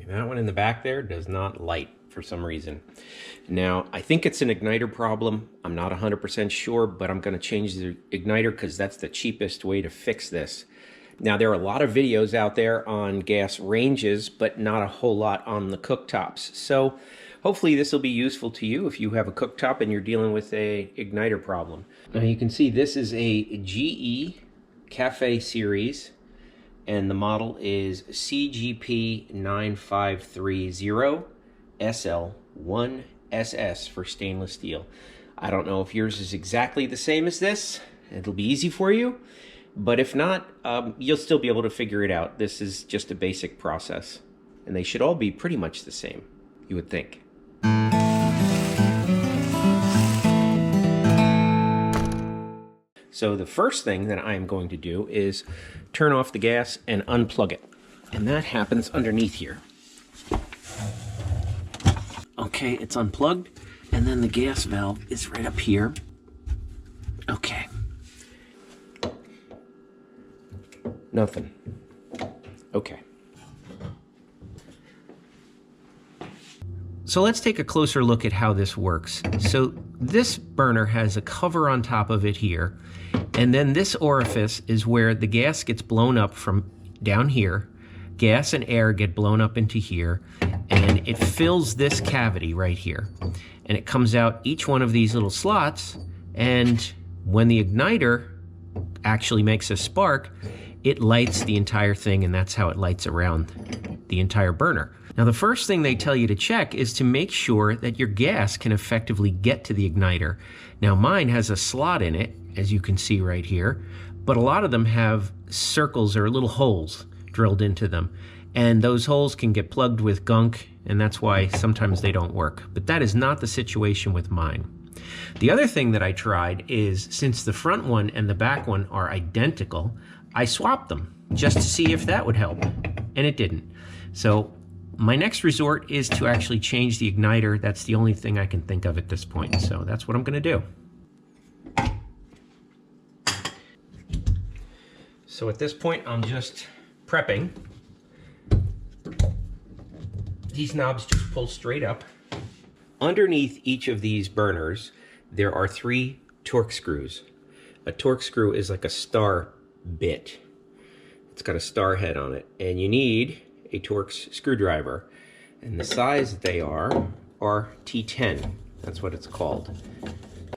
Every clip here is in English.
That one in the back there does not light for some reason. Now, I think it's an igniter problem. I'm not 100% sure, but I'm going to change the igniter because that's the cheapest way to fix this. Now, there are a lot of videos out there on gas ranges, but not a whole lot on the cooktops. So hopefully this will be useful to you if you have a cooktop and you're dealing with a igniter problem. Now you can see this is a GE Cafe series, and the model is CGP9530 SL1SS for stainless steel. I don't know if yours is exactly the same as this. It'll be easy for you, but if not, you'll still be able to figure it out. This is just a basic process, and they should all be pretty much the same, you would think. So the first thing that I am going to do is turn off the gas and unplug it. And that happens underneath here. Okay, it's unplugged, and then the gas valve is right up here. Okay. Nothing. Okay. So let's take a closer look at how this works. So this burner has a cover on top of it here, and then this orifice is where the gas gets blown up from down here. Gas and air get blown up into here, and it fills this cavity right here. And it comes out each one of these little slots, and when the igniter actually makes a spark, it lights the entire thing, and that's how it lights around the entire burner. Now, the first thing they tell you to check is to make sure that your gas can effectively get to the igniter. Now, mine has a slot in it, as you can see right here, but a lot of them have circles or little holes drilled into them. And those holes can get plugged with gunk, and that's why sometimes they don't work. But that is not the situation with mine. The other thing that I tried is, since the front one and the back one are identical, I swapped them just to see if that would help, and it didn't. So my next resort is to actually change the igniter. That's the only thing I can think of at this point, so that's what I'm going to do. So at this point, I'm just prepping. These knobs just pull straight up. Underneath each of these burners, there are 3 Torx screws. A Torx screw is like a star bit. It's got a star head on it, and you need a Torx screwdriver. And the size they are T10. That's what it's called.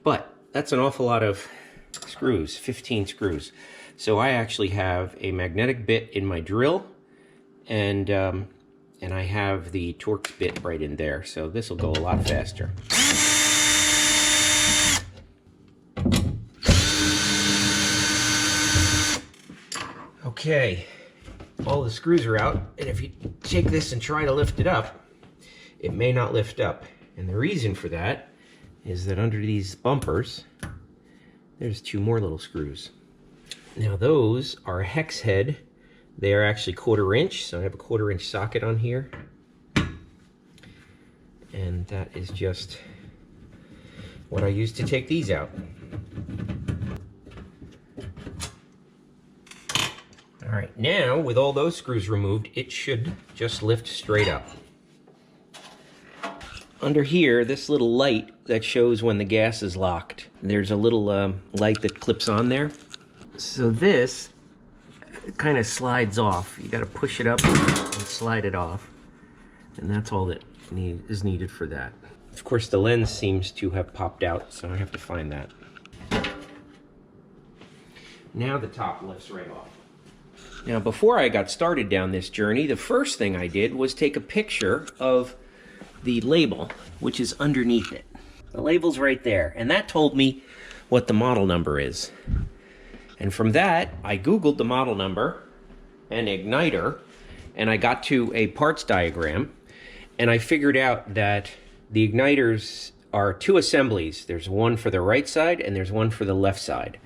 But that's an awful lot of screws, 15 screws. So I actually have a magnetic bit in my drill, and I have the Torx bit right in there, so this will go a lot faster. Okay, all the screws are out, and if you take this and try to lift it up, it may not lift up. And the reason for that is that under these bumpers, there's 2 more little screws. Now those are a hex head. They are actually 1/4 inch, so I have a 1/4 inch socket on here. And that is just what I use to take these out. All right, now with all those screws removed, it should just lift straight up. Under here, this little light that shows when the gas is locked, there's a little light that clips on there. So this kind of slides off. You got to push it up and slide it off, and that's all that is needed for that. Of course, the lens seems to have popped out, so I have to find that. Now the top lifts right off. Now, before I got started down this journey, the first thing I did was take a picture of the label, which is underneath it. The label's right there, and that told me what the model number is. And from that, I Googled the model number and igniter, and I got to a parts diagram, and I figured out that the igniters are 2 assemblies. There's one for the right side, and there's one for the left side.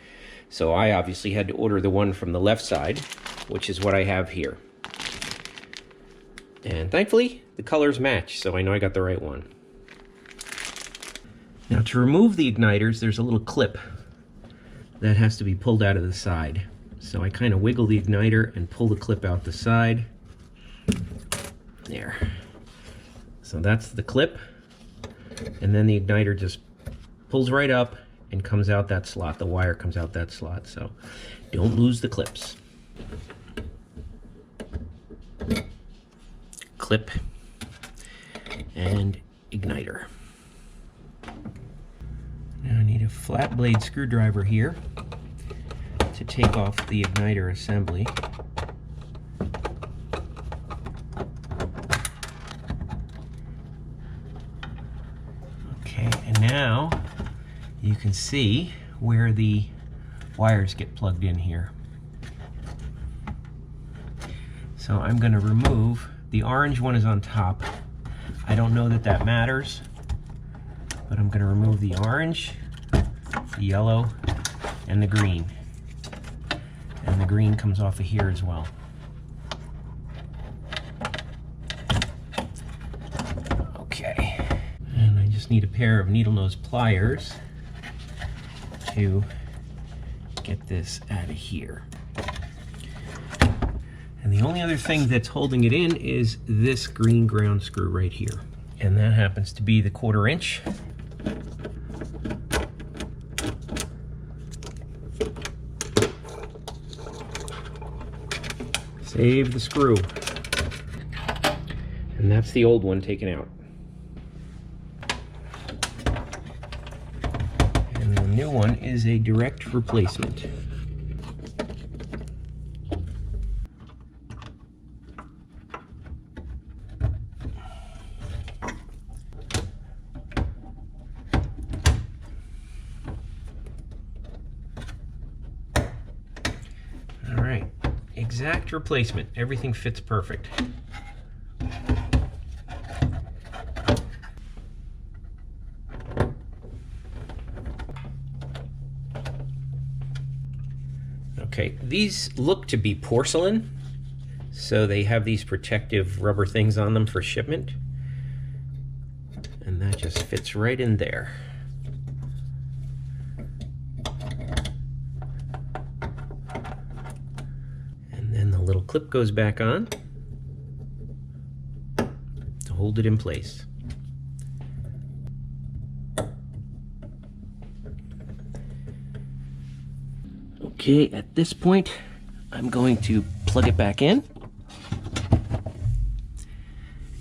So I obviously had to order the one from the left side, which is what I have here. And thankfully, the colors match, so I know I got the right one. Now, to remove the igniters, there's a little clip that has to be pulled out of the side. So I kind of wiggle the igniter and pull the clip out the side. There. So that's the clip, and then the igniter just pulls right up and comes out that slot. The wire comes out that slot, so don't lose the clips. Clip and igniter. Now I need a flat blade screwdriver here to take off the igniter assembly. Okay, and now you can see where the wires get plugged in here. So I'm going to remove, the orange one is on top. I don't know that that matters, but I'm going to remove the orange, the yellow, and the green. And the green comes off of here as well. Okay, and I just need a pair of needle nose pliers to get this out of here. And the only other thing that's holding it in is this green ground screw right here. And that happens to be the 1/4 inch. Save the screw. And that's the old one taken out. And the new one is a direct replacement. All right, exact replacement. Everything fits perfect. Okay, these look to be porcelain, so they have these protective rubber things on them for shipment, and that just fits right in there. And then the little clip goes back on to hold it in place. Okay, at this point, I'm going to plug it back in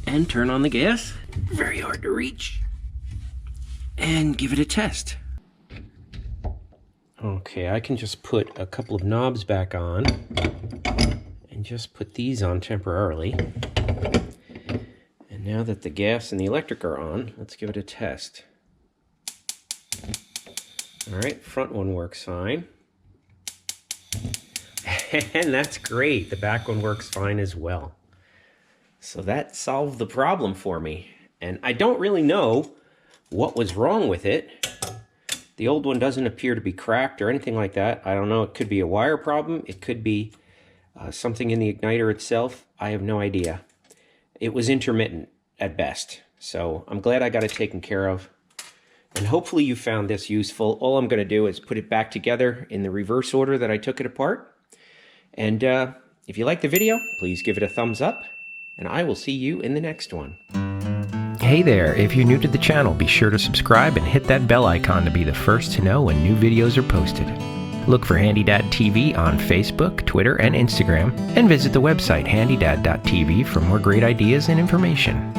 and turn on the gas. Very hard to reach. And give it a test. Okay, I can just put a couple of knobs back on and just put these on temporarily. And now that the gas and the electric are on, let's give it a test. All right, front one works fine. And that's great. The back one works fine as well. So that solved the problem for me. And I don't really know what was wrong with it. The old one doesn't appear to be cracked or anything like that. I don't know. It could be a wire problem. It could be something in the igniter itself. I have no idea. It was intermittent at best. So I'm glad I got it taken care of. And hopefully you found this useful. All I'm going to do is put it back together in the reverse order that I took it apart. And if you like the video, please give it a thumbs up, and I will see you in the next one. Hey there, if you're new to the channel, be sure to subscribe and hit that bell icon to be the first to know when new videos are posted. Look for HandyDadTV on Facebook, Twitter, and Instagram, and visit the website HandyDad.tv for more great ideas and information.